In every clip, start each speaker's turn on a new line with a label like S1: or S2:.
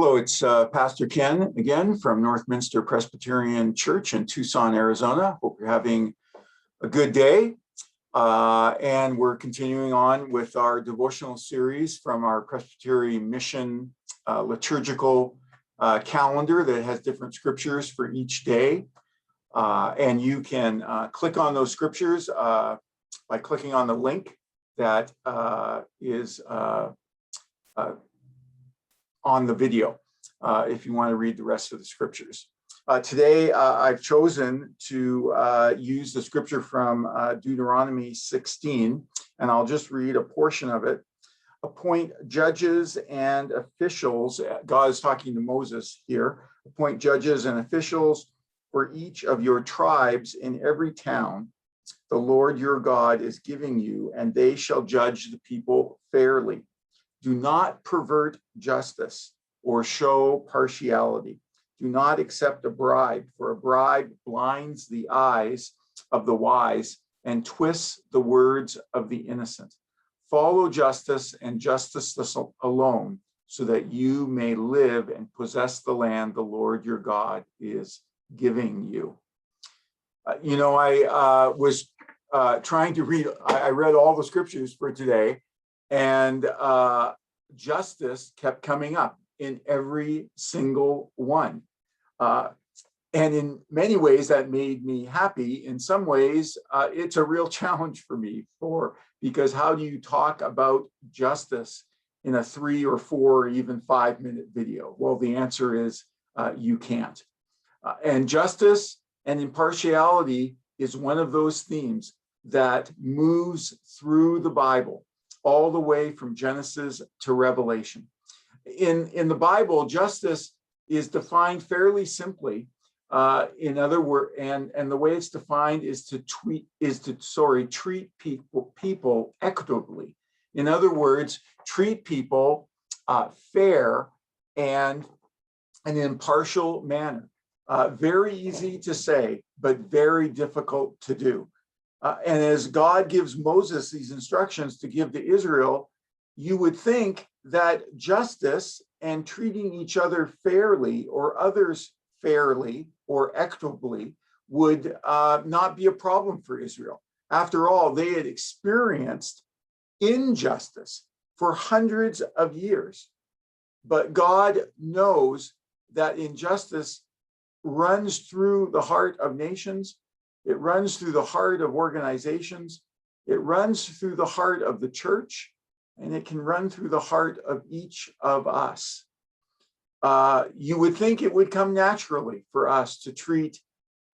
S1: Hello, it's Pastor Ken again from Northminster Presbyterian Church in Tucson, Arizona. Hope you're having a good day. And we're continuing on with our devotional series from our Presbyterian Mission liturgical calendar that has different scriptures for each day. And you can click on those scriptures by clicking on the link that is on the video if you want to read the rest of the scriptures. Today, I've chosen to use the scripture from Deuteronomy 16, and I'll just read a portion of it. Appoint judges and officials. God is talking to Moses here. Appoint judges and officials for each of your tribes in every town the Lord your God is giving you, and they shall judge the people fairly. Do not pervert justice or show partiality. Do not accept a bribe, for a bribe blinds the eyes of the wise and twists the words of the innocent. Follow justice and justice alone, so that you may live and possess the land the Lord your God is giving you. I was trying to read, I read all the scriptures for today, and justice kept coming up in every single one. And in many ways that made me happy. In some ways, it's a real challenge for me because how do you talk about justice in a 3 or 4 or even 5-minute video? Well, the answer is you can't. And justice and impartiality is one of those themes that moves through the Bible all the way from Genesis to Revelation. In the Bible, justice is defined fairly simply. In other words, and the way it's defined is to treat people equitably. In other words, treat people fair and an impartial manner. Very easy to say, but very difficult to do. And as God gives Moses these instructions to give to Israel, you would think that justice and treating each other fairly or others fairly or equitably would not be a problem for Israel. After all, they had experienced injustice for hundreds of years. But God knows that injustice runs through the heart of nations. It runs through the heart of organizations. It runs through the heart of the church, and it can run through the heart of each of us. You would think it would come naturally for us to treat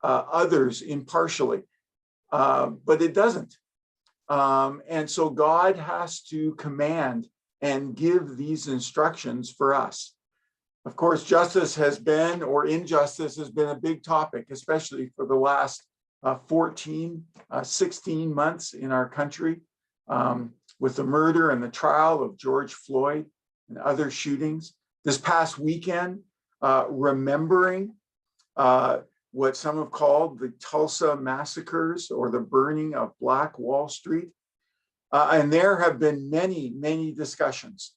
S1: others impartially, but it doesn't. And so God has to command and give these instructions for us. Of course, justice has been, or injustice has been, a big topic, especially for the last 16 months in our country, with the murder and the trial of George Floyd and other shootings. This past weekend, remembering what some have called the Tulsa massacres or the burning of Black Wall Street. And there have been many, many discussions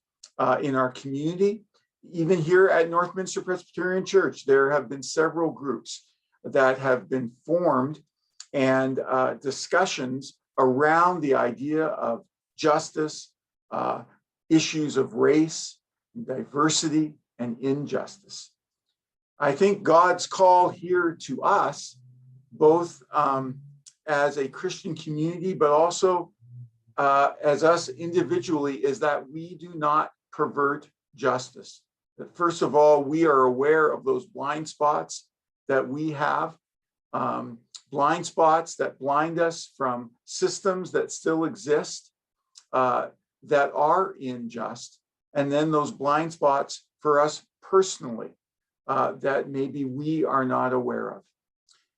S1: in our community. Even here at Northminster Presbyterian Church, there have been several groups that have been formed and discussions around the idea of justice, issues of race, diversity, and injustice. I think God's call here to us, both as a Christian community, but also as us individually, is that we do not pervert justice. That first of all, we are aware of those blind spots that we have, blind spots that blind us from systems that still exist, that are unjust, and then those blind spots for us personally that maybe we are not aware of.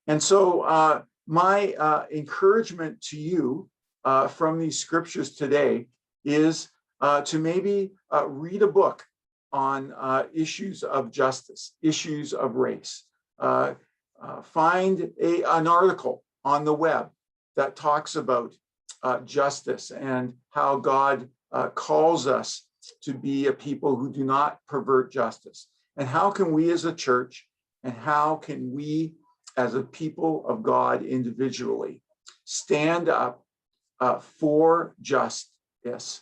S1: And so my encouragement to you from these scriptures today is to maybe read a book on issues of justice, issues of race. Find an article on the web that talks about justice and how God calls us to be a people who do not pervert justice. And how can we as a church, and how can we as a people of God individually stand up for justice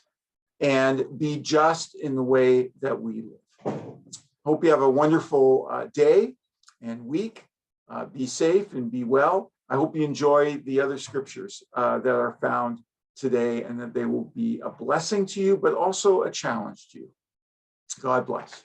S1: and be just in the way that we live? Hope you have a wonderful day and week. Be safe and be well. I hope you enjoy the other scriptures that are found today, and that they will be a blessing to you, but also a challenge to you. God bless.